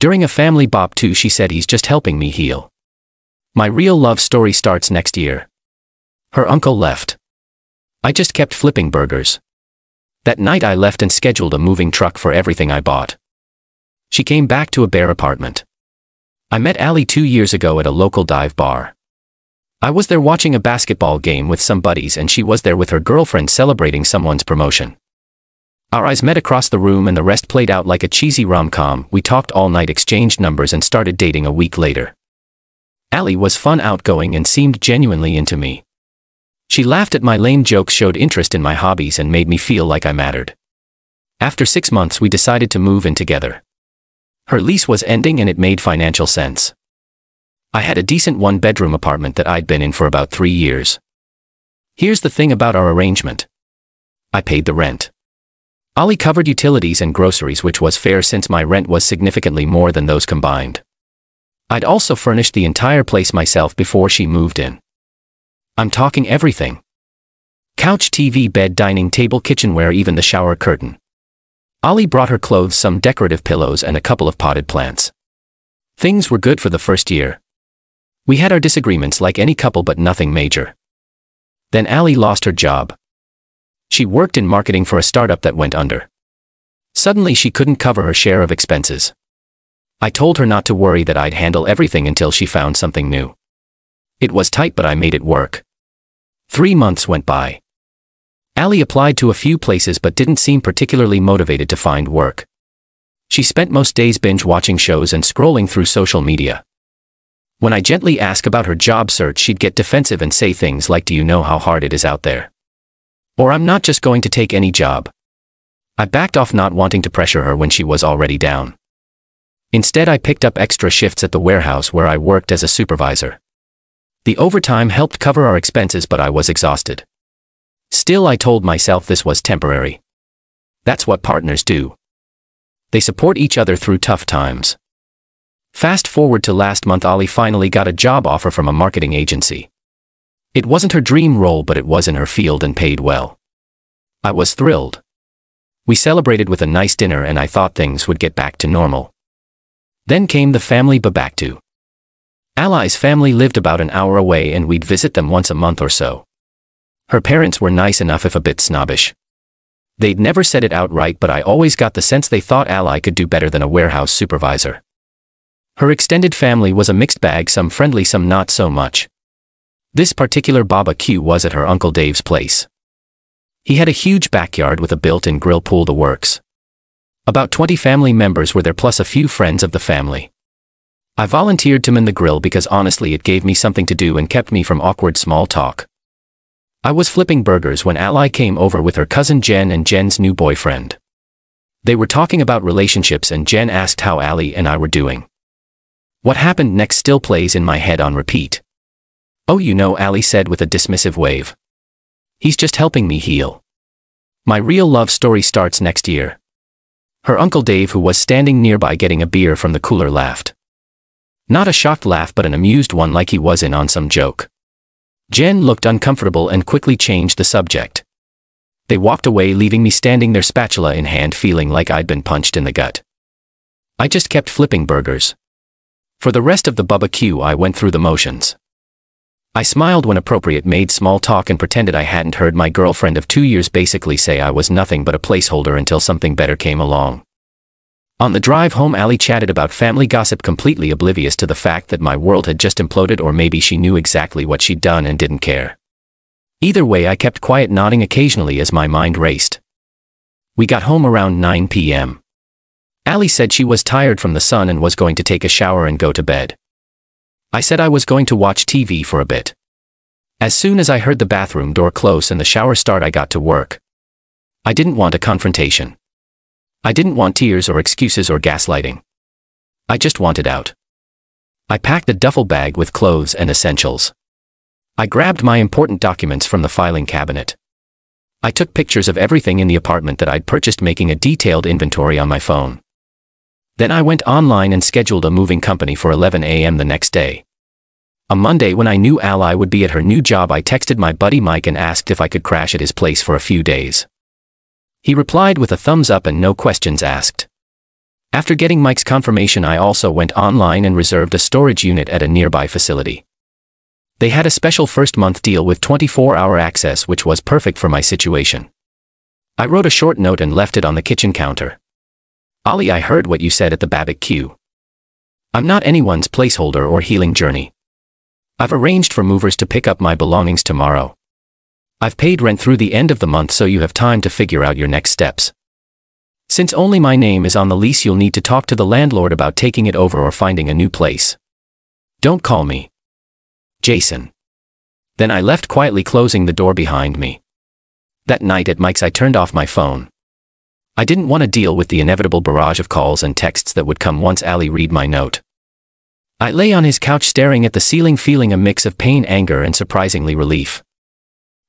During a family BBQ she said he's just helping me heal. My real love story starts next year. Her uncle left. I just kept flipping burgers. That night I left and scheduled a moving truck for everything I bought. She came back to a bare apartment. I met Ali 2 years ago at a local dive bar. I was there watching a basketball game with some buddies and she was there with her girlfriend celebrating someone's promotion. Our eyes met across the room and the rest played out like a cheesy rom-com. We talked all night, exchanged numbers and started dating a week later. Ali was fun, outgoing and seemed genuinely into me. She laughed at my lame jokes, showed interest in my hobbies and made me feel like I mattered. After 6 months we decided to move in together. Her lease was ending and it made financial sense. I had a decent 1-bedroom apartment that I'd been in for about 3 years. Here's the thing about our arrangement. I paid the rent. Ali covered utilities and groceries, which was fair since my rent was significantly more than those combined. I'd also furnished the entire place myself before she moved in. I'm talking everything. Couch, TV, bed, dining table, kitchenware, even the shower curtain. Ali brought her clothes, some decorative pillows and a couple of potted plants. Things were good for the first year. We had our disagreements like any couple, but nothing major. Then Ali lost her job. She worked in marketing for a startup that went under. Suddenly she couldn't cover her share of expenses. I told her not to worry, that I'd handle everything until she found something new. It was tight, but I made it work. 3 months went by. Ali applied to a few places but didn't seem particularly motivated to find work. She spent most days binge watching shows and scrolling through social media. When I gently asked about her job search, she'd get defensive and say things like, "Do you know how hard it is out there?" Or, "I'm not just going to take any job." I backed off, not wanting to pressure her when she was already down. Instead, I picked up extra shifts at the warehouse where I worked as a supervisor. The overtime helped cover our expenses, but I was exhausted. Still, I told myself this was temporary. That's what partners do. They support each other through tough times. Fast forward to last month, Ali finally got a job offer from a marketing agency. It wasn't her dream role, but it was in her field and paid well. I was thrilled. We celebrated with a nice dinner and I thought things would get back to normal. Then came the family BBQ. Ali's family lived about an hour away and we'd visit them once a month or so. Her parents were nice enough, if a bit snobbish. They'd never said it outright, but I always got the sense they thought Ali could do better than a warehouse supervisor. Her extended family was a mixed bag, some friendly, some not so much. This particular BBQ was at her Uncle Dave's place. He had a huge backyard with a built-in grill, pool, the works. About 20 family members were there, plus a few friends of the family. I volunteered to man the grill because honestly it gave me something to do and kept me from awkward small talk. I was flipping burgers when Ali came over with her cousin Jen and Jen's new boyfriend. They were talking about relationships and Jen asked how Ali and I were doing. What happened next still plays in my head on repeat. "Oh, you know," Ali said with a dismissive wave. "He's just helping me heal. My real love story starts next year." Her Uncle Dave, who was standing nearby getting a beer from the cooler, laughed. Not a shocked laugh, but an amused one, like he was in on some joke. Jen looked uncomfortable and quickly changed the subject. They walked away, leaving me standing there, spatula in hand, feeling like I'd been punched in the gut. I just kept flipping burgers. For the rest of the BBQ, I went through the motions. I smiled when appropriate, made small talk, and pretended I hadn't heard my girlfriend of 2 years basically say I was nothing but a placeholder until something better came along. On the drive home, Ali chatted about family gossip, completely oblivious to the fact that my world had just imploded, or maybe she knew exactly what she'd done and didn't care. Either way, I kept quiet, nodding occasionally as my mind raced. We got home around 9 p.m. Ali said she was tired from the sun and was going to take a shower and go to bed. I said I was going to watch TV for a bit. As soon as I heard the bathroom door close and the shower start, I got to work. I didn't want a confrontation. I didn't want tears or excuses or gaslighting. I just wanted out. I packed a duffel bag with clothes and essentials. I grabbed my important documents from the filing cabinet. I took pictures of everything in the apartment that I'd purchased, making a detailed inventory on my phone. Then I went online and scheduled a moving company for 11 a.m. the next day. On Monday, when I knew Ali would be at her new job, I texted my buddy Mike and asked if I could crash at his place for a few days. He replied with a thumbs up and no questions asked. After getting Mike's confirmation, I also went online and reserved a storage unit at a nearby facility. They had a special first-month deal with 24-hour access, which was perfect for my situation. I wrote a short note and left it on the kitchen counter. "Ali, I heard what you said at the BBQ. I'm not anyone's placeholder or healing journey. I've arranged for movers to pick up my belongings tomorrow. I've paid rent through the end of the month, so you have time to figure out your next steps. Since only my name is on the lease, you'll need to talk to the landlord about taking it over or finding a new place. Don't call me. Jason." Then I left quietly, closing the door behind me. That night at Mike's, I turned off my phone. I didn't want to deal with the inevitable barrage of calls and texts that would come once Ali read my note. I lay on his couch staring at the ceiling, feeling a mix of pain, anger, and surprisingly relief.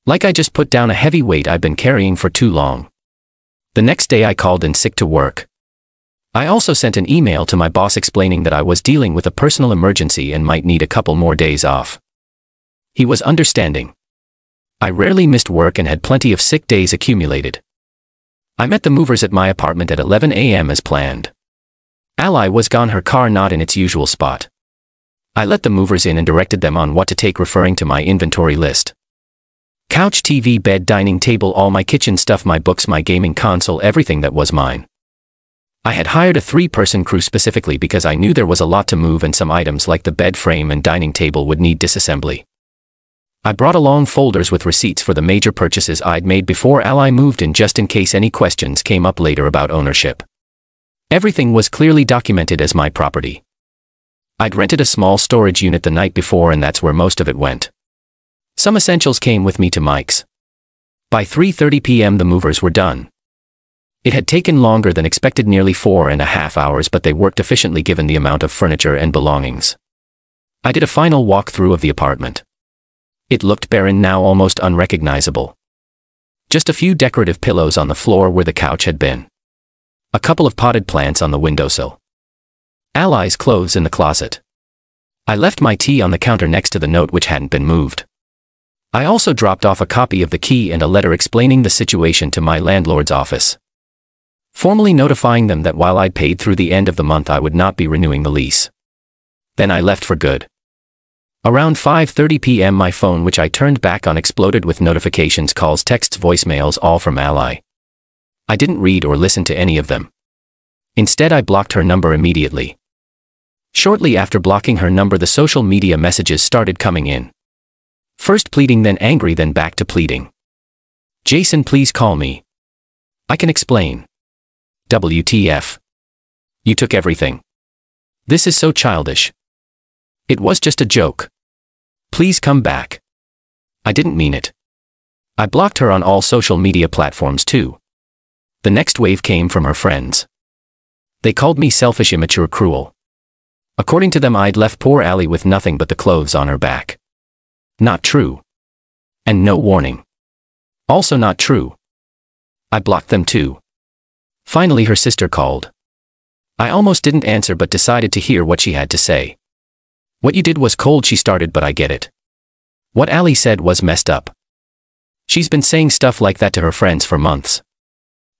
Like I just put down a heavy weight I'd been carrying for too long. The next day I called in sick to work. I also sent an email to my boss explaining that I was dealing with a personal emergency and might need a couple more days off. He was understanding. I rarely missed work and had plenty of sick days accumulated. I met the movers at my apartment at 11 a.m. as planned. Ali was gone, her car not in its usual spot. I let the movers in and directed them on what to take, referring to my inventory list. Couch, TV, bed, dining table, all my kitchen stuff, my books, my gaming console, everything that was mine. I had hired a 3-person crew specifically because I knew there was a lot to move and some items like the bed frame and dining table would need disassembly. I brought along folders with receipts for the major purchases I'd made before Ali moved in, just in case any questions came up later about ownership. Everything was clearly documented as my property. I'd rented a small storage unit the night before, and that's where most of it went. Some essentials came with me to Mike's. By 3:30 p.m. the movers were done. It had taken longer than expected, nearly 4.5 hours, but they worked efficiently given the amount of furniture and belongings. I did a final walkthrough of the apartment. It looked barren now, almost unrecognizable. Just a few decorative pillows on the floor where the couch had been. A couple of potted plants on the windowsill. Ali's clothes in the closet. I left my tea on the counter next to the note, which hadn't been moved. I also dropped off a copy of the key and a letter explaining the situation to my landlord's office, formally notifying them that while I'd paid through the end of the month, I would not be renewing the lease. Then I left for good. Around 5:30 p.m. my phone, which I turned back on, exploded with notifications, calls, texts, voicemails, all from Ali. I didn't read or listen to any of them. Instead, I blocked her number immediately. Shortly after blocking her number, the social media messages started coming in. First pleading, then angry, then back to pleading. "Jason, please call me. I can explain. WTF. You took everything. This is so childish. It was just a joke. Please come back. I didn't mean it." I blocked her on all social media platforms too. The next wave came from her friends. They called me selfish, immature, cruel. According to them, I'd left poor Ali with nothing but the clothes on her back. Not true. And no warning. Also not true. I blocked them too. Finally, her sister called. I almost didn't answer, but decided to hear what she had to say. "What you did was cold," she started, "but I get it. What Ali said was messed up. She's been saying stuff like that to her friends for months."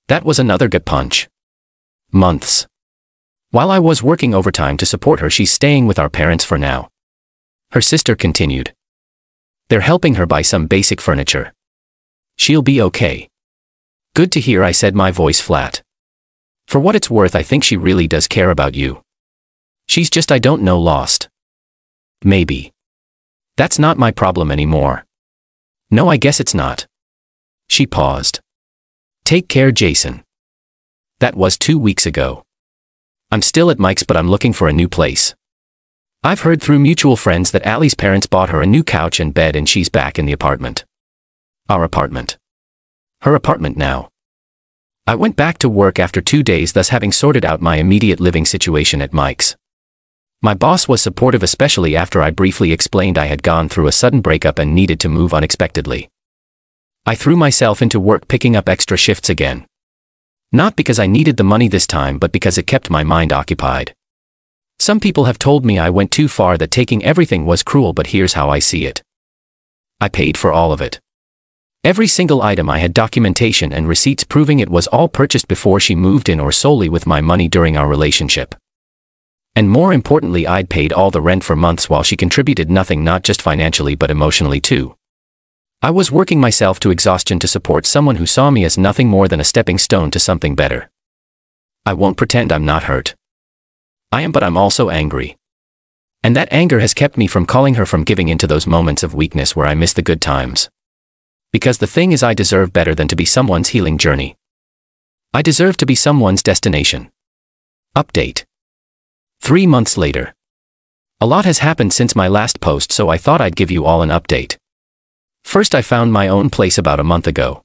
That was another gut punch. Months. While I was working overtime to support her, she's staying with our parents for now. Her sister continued. They're helping her buy some basic furniture. She'll be okay. Good to hear, I said, my voice flat. For what it's worth, I think she really does care about you. She's just, I don't know, lost. Maybe. That's not my problem anymore. No, I guess it's not. She paused. Take care, Jason. That was 2 weeks ago. I'm still at Mike's, but I'm looking for a new place. I've heard through mutual friends that Ali's parents bought her a new couch and bed, and she's back in the apartment. Our apartment. Her apartment now. I went back to work after 2 days, thus having sorted out my immediate living situation at Mike's. My boss was supportive, especially after I briefly explained I had gone through a sudden breakup and needed to move unexpectedly. I threw myself into work, picking up extra shifts again. Not because I needed the money this time, but because it kept my mind occupied. Some people have told me I went too far, that taking everything was cruel, but here's how I see it. I paid for all of it. Every single item I had documentation and receipts proving it was all purchased before she moved in or solely with my money during our relationship. And more importantly, I'd paid all the rent for months while she contributed nothing, not just financially but emotionally too. I was working myself to exhaustion to support someone who saw me as nothing more than a stepping stone to something better. I won't pretend I'm not hurt. I am, but I'm also angry. And that anger has kept me from calling her, from giving into those moments of weakness where I miss the good times. Because the thing is, I deserve better than to be someone's healing journey. I deserve to be someone's destination. Update. 3 months later. A lot has happened since my last post, so I thought I'd give you all an update. First, I found my own place about a month ago.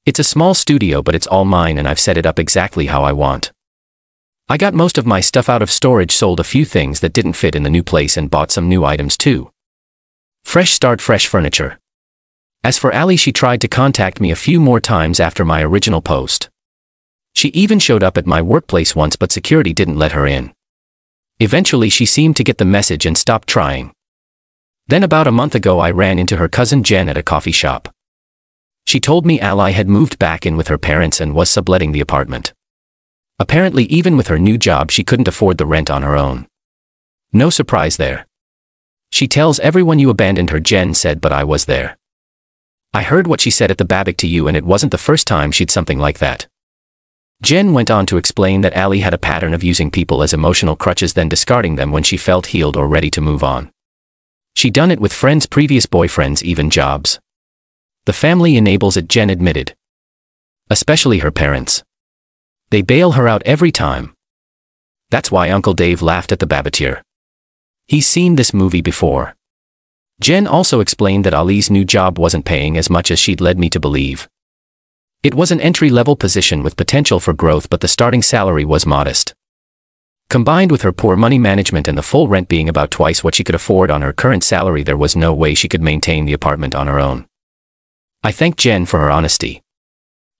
It's a small studio, but it's all mine and I've set it up exactly how I want. I got most of my stuff out of storage, sold a few things that didn't fit in the new place, and bought some new items too. Fresh start, fresh furniture. As for Ali, she tried to contact me a few more times after my original post. She even showed up at my workplace once, but security didn't let her in. Eventually she seemed to get the message and stopped trying. Then about a month ago I ran into her cousin Jen at a coffee shop. She told me Ali had moved back in with her parents and was subletting the apartment. Apparently even with her new job she couldn't afford the rent on her own. No surprise there. She tells everyone you abandoned her, Jen said, but I was there. I heard what she said at the BBQ and it wasn't the first time she'd something like that. Jen went on to explain that Ali had a pattern of using people as emotional crutches, then discarding them when she felt healed or ready to move on. She'd done it with friends, previous boyfriends, even jobs. The family enables it, Jen admitted. Especially her parents. They bail her out every time. That's why Uncle Dave laughed at the BBQ. He's seen this movie before. Jen also explained that Ali's new job wasn't paying as much as she'd led me to believe. It was an entry-level position with potential for growth, but the starting salary was modest. Combined with her poor money management and the full rent being about twice what she could afford on her current salary, there was no way she could maintain the apartment on her own. I thanked Jen for her honesty.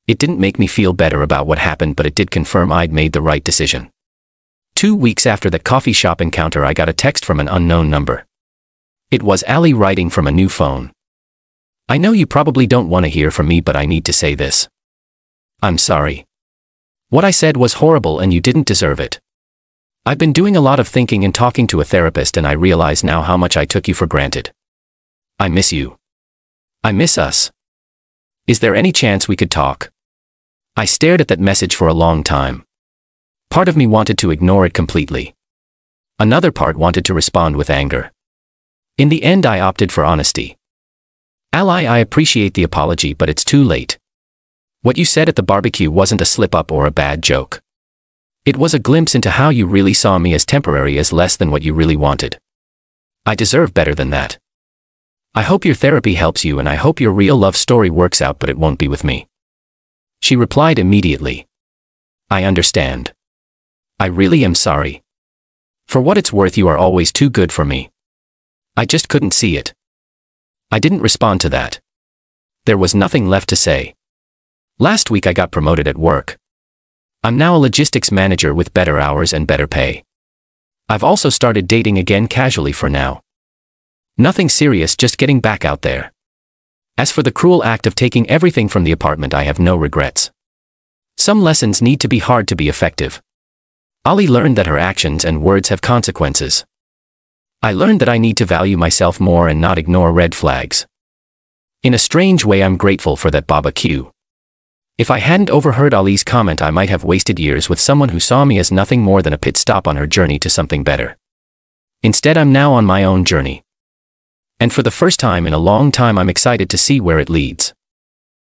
It didn't make me feel better about what happened, but it did confirm I'd made the right decision. 2 weeks after that coffee shop encounter, I got a text from an unknown number. It was Ali writing from a new phone. I know you probably don't want to hear from me, but I need to say this. I'm sorry. What I said was horrible and you didn't deserve it. I've been doing a lot of thinking and talking to a therapist, and I realize now how much I took you for granted. I miss you. I miss us. Is there any chance we could talk? I stared at that message for a long time. Part of me wanted to ignore it completely. Another part wanted to respond with anger. In the end, I opted for honesty. Ali, I appreciate the apology, but it's too late. What you said at the barbecue wasn't a slip-up or a bad joke. It was a glimpse into how you really saw me, as temporary, as less than what you really wanted. I deserve better than that. I hope your therapy helps you, and I hope your real love story works out, but it won't be with me. She replied immediately. I understand. I really am sorry. For what it's worth, you are always too good for me. I just couldn't see it. I didn't respond to that. There was nothing left to say. Last week I got promoted at work. I'm now a logistics manager with better hours and better pay. I've also started dating again, casually for now. Nothing serious, just getting back out there. As for the cruel act of taking everything from the apartment, I have no regrets. Some lessons need to be hard to be effective. Ali learned that her actions and words have consequences. I learned that I need to value myself more and not ignore red flags. In a strange way, I'm grateful for that BBQ. If I hadn't overheard Ali's comment, I might have wasted years with someone who saw me as nothing more than a pit stop on her journey to something better. Instead, I'm now on my own journey. And for the first time in a long time, I'm excited to see where it leads.